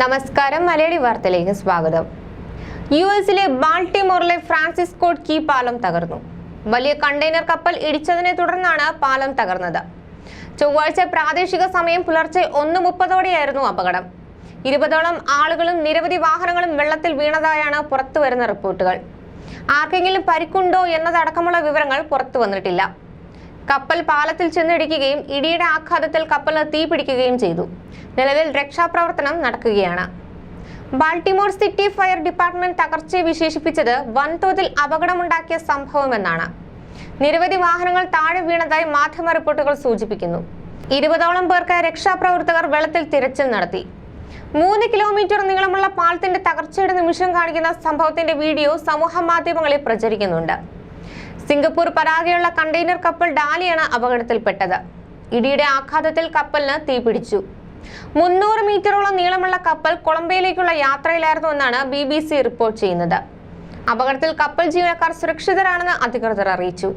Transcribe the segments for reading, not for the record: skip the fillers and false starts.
നമസ്കാരം മലയാളി വാർത്തയിലേക്ക് സ്വാഗതം. യുഎസിലെ ബാൾട്ടിമോറിലെ ഫ്രാൻസിസ് സ്കോട്ട് കീ പാലം തകർന്നു. വലിയ കണ്ടെയ്നർ കപ്പൽ ഇടിച്ചതിനെ തുടർന്നാണ് പാലം തകർന്നത്. ചൊവ്വാഴ്ച പ്രാദേശിക സമയം പുലർച്ചെ 1:30ഓടെയായിരുന്നു അപകടം. 20ഓളം ആളുകളും നിരവധി വാഹനങ്ങളും വെള്ളത്തിൽ വീണതായാണ് പുറത്തുവരുന്ന റിപ്പോർട്ടുകൾ. ആർക്കെങ്കിലും പരിക്കുണ്ടോ എന്നതടക്കമുള്ള വിവരങ്ങൾ പുറത്തു വന്നിട്ടില്ല. കപ്പൽ പാലത്തിൽ ചെന്നിടിക്കുകയും ഇടിയുടെ ആഘാതത്തിൽ കപ്പലിന് തീ പിടിക്കുകയും ചെയ്തു. നിലവിൽ രക്ഷാപ്രവർത്തനം നടക്കുകയാണ്. ബാൾട്ടിമോർ സിറ്റി ഫയർ ഡിപ്പാർട്ട്മെന്റ് തകർച്ചയെ വിശേഷിപ്പിച്ചത് വൻതോതിൽ അപകടമുണ്ടാക്കിയ സംഭവമെന്നാണ്. നിരവധി വാഹനങ്ങൾ താഴെ വീണതായി മാധ്യമ റിപ്പോർട്ടുകൾ സൂചിപ്പിക്കുന്നു. 20ഓളം പേർക്കായി രക്ഷാപ്രവർത്തകർ വെള്ളത്തിൽ തിരച്ചിൽ നടത്തി. 3 കിലോമീറ്റർ നീളമുള്ള പാലത്തിന്റെ തകർച്ചയുടെ നിമിഷം കാണിക്കുന്ന സംഭവത്തിന്റെ വീഡിയോ സമൂഹ മാധ്യമങ്ങളിൽ പ്രചരിക്കുന്നുണ്ട്. സിംഗപ്പൂർ പതാകയുള്ള കണ്ടെയ്നർ കപ്പൽ ഡാലിയാണ് അപകടത്തിൽപ്പെട്ടത്. ഇടിയുടെ ആഘാതത്തിൽ കപ്പലിന് തീപിടിച്ചു. 300 മീറ്ററോളം നീളമുള്ള കപ്പൽ കൊളംബോയിലേക്കുള്ള യാത്രയിലായിരുന്നു എന്നാണ് BBC റിപ്പോർട്ട് ചെയ്യുന്നത്. അപകടത്തിൽ കപ്പൽ ജീവനക്കാർ സുരക്ഷിതരാണെന്ന് അധികൃതർ അറിയിച്ചു.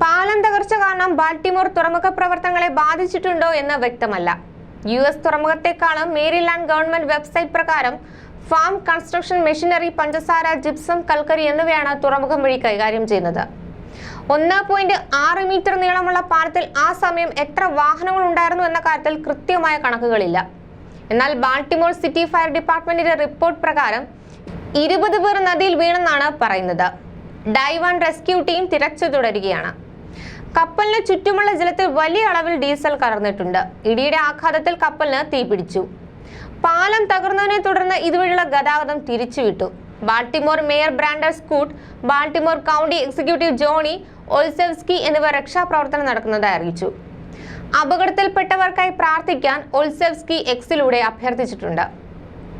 പാലം തകർച്ച കാരണം ബാൾട്ടിമോർ തുറമുഖ പ്രവർത്തനങ്ങളെ ബാധിച്ചിട്ടുണ്ടോ എന്ന് വ്യക്തമല്ല. US തുറമുഖത്തെക്കാളും മേരിലാൻഡ് ഗവൺമെന്റ് വെബ്സൈറ്റ് പ്രകാരം ഫാം, കൺസ്ട്രക്ഷൻ മെഷീനറി, പഞ്ചസാര, ജിപ്സം, കൽക്കരി എന്നിവയാണ് തുറമുഖം വഴി കൈകാര്യം ചെയ്യുന്നത്. 1.6 മീറ്റർ നീളമുള്ള പാലത്തിൽ ആ സമയം എത്ര വാഹനങ്ങൾ ഉണ്ടായിരുന്നു എന്ന കാര്യത്തിൽ കൃത്യമായ കണക്കുകളില്ല. എന്നാൽ ബാൾട്ടിമോർ സിറ്റി ഫയർ ഡിപ്പാർട്ട്മെന്റിന്റെ റിപ്പോർട്ട് പ്രകാരം 20 പേർ നദിയിൽ വീണെന്നാണ് പറയുന്നത്. ഡൈവ് ആൻഡ് റെസ്ക്യൂ ടീം തിരച്ചിൽ തുടരുകയാണ്. കപ്പലിന് ചുറ്റുമുള്ള ജലത്തിൽ വലിയ അളവിൽ ഡീസൽ കലർന്നിട്ടുണ്ട്. ഇടിയുടെ ആഘാതത്തിൽ കപ്പലിന് തീപിടിച്ചു. പാലം തകർന്നതിനെ തുടർന്ന് ഇതുവഴിയുള്ള ഗതാഗതം തിരിച്ചുവിട്ടു. Baltimore mayor Brandon Scott, Baltimore county executive Johnny Olszewski എന്നിവർ രക്ഷാപ്രവർത്തനം നടക്കുന്നതായി അറിയിച്ചു. അപകടത്തിൽപ്പെട്ടവർക്കായി പ്രാർത്ഥിക്കാൻ ഒൽസെവ്സ്കി എക്സിലൂടെ അഭ്യർത്ഥിച്ചിട്ടുണ്ട്.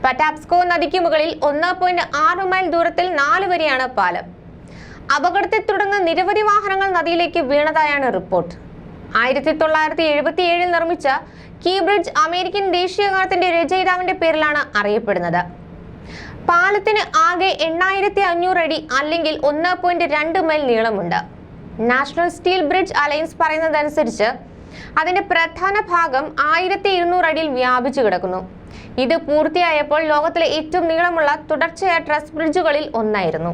പറ്റാപ്സ്കോ നദിക്ക് മുകളിൽ 1.6 മൈൽ ദൂരത്തിൽ 4 വരെയാണ് പാലം. അപകടത്തെ തുടർന്ന് നിരവധി വാഹനങ്ങൾ നദിയിലേക്ക് വീണതായാണ് റിപ്പോർട്ട്. 1977 നിർമ്മിച്ച കീ ബ്രിഡ്ജ് അമേരിക്കൻ ദേശീയഗാനത്തിന്റെ രചയിതാവിന്റെ പേരിലാണ് അറിയപ്പെടുന്നത്. പാലത്തിന് ആകെ 8500 അടി അല്ലെങ്കിൽ 1.2 മൈൽ നീളമുണ്ട്. നാഷണൽ സ്റ്റീൽ ബ്രിഡ്ജ് അലയൻസ് പറയുന്നതനുസരിച്ച് അതിന്റെ പ്രധാന ഭാഗം 1200 അടിയിൽ വ്യാപിച്ചു കിടക്കുന്നു. ഇത് പൂർത്തിയായപ്പോൾ ലോകത്തിലെ ഏറ്റവും നീളമുള്ള തുടർച്ചയായ ട്രസ് ബ്രിഡ്ജുകളിൽ ഒന്നായിരുന്നു.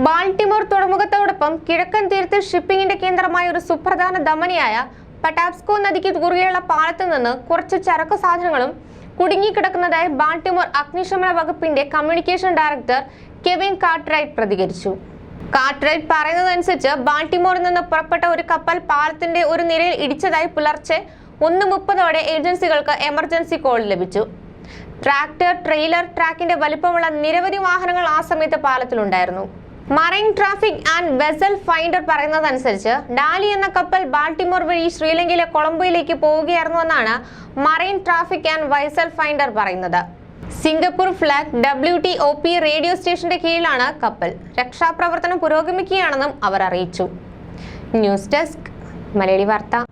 ബാൾട്ടിമോർ തുറമുഖത്തോടൊപ്പം കിഴക്കൻ തീരത്ത് ഷിപ്പിംഗിന്റെ കേന്ദ്രമായ ഒരു സുപ്രധാന ധമനിയായ പട്ടാപ്സ്കോ നദിക്ക് കുറുകെയുള്ള പാലത്തിൽ നിന്ന് കുറച്ച് ചരക്കു സാധനങ്ങളും കുടുങ്ങിക്കിടക്കുന്നതായി ബാൾട്ടിമോർ അഗ്നിശമന വകുപ്പിന്റെ കമ്മ്യൂണിക്കേഷൻ ഡയറക്ടർ കെവിൻ കാർട്ട്റൈറ്റ് പ്രതികരിച്ചു. കാർട്ട്റൈറ്റ് പറയുന്നതനുസരിച്ച് ബാൾട്ടിമോറിൽ നിന്ന് പുറപ്പെട്ട ഒരു കപ്പൽ പാലത്തിന്റെ ഒരു നിരയിൽ ഇടിച്ചതായി പുലർച്ചെ 1:30ഓടെ ഏജൻസികൾക്ക് എമർജൻസി കോൾ ലഭിച്ചു. ട്രാക്ടർ, ട്രെയിലർ, ട്രാക്കിന്റെ വലിപ്പമുള്ള നിരവധി വാഹനങ്ങൾ ആ സമയത്ത് പാലത്തിലുണ്ടായിരുന്നു. Marine Traffic and Vessel Finder പറയുന്നതനുസരിച്ച് ഡാലി എന്ന കപ്പൽ ബാൾട്ടിമോർ വഴി ശ്രീലങ്കയിലെ കൊളംബോയിലേക്ക് പോവുകയായിരുന്നു എന്നാണ് marine Traffic and Vessel finder പറയുന്നത്. സിംഗപ്പൂർ ഫ്ലാഗ് WTOP റേഡിയോ സ്റ്റേഷന്റെ കീഴിലാണ് കപ്പൽ. രക്ഷാപ്രവർത്തനം പുരോഗമിക്കുകയാണെന്നും അവർ അറിയിച്ചു. ന്യൂസ് ഡെസ്ക് മലയാളി വാർത്ത.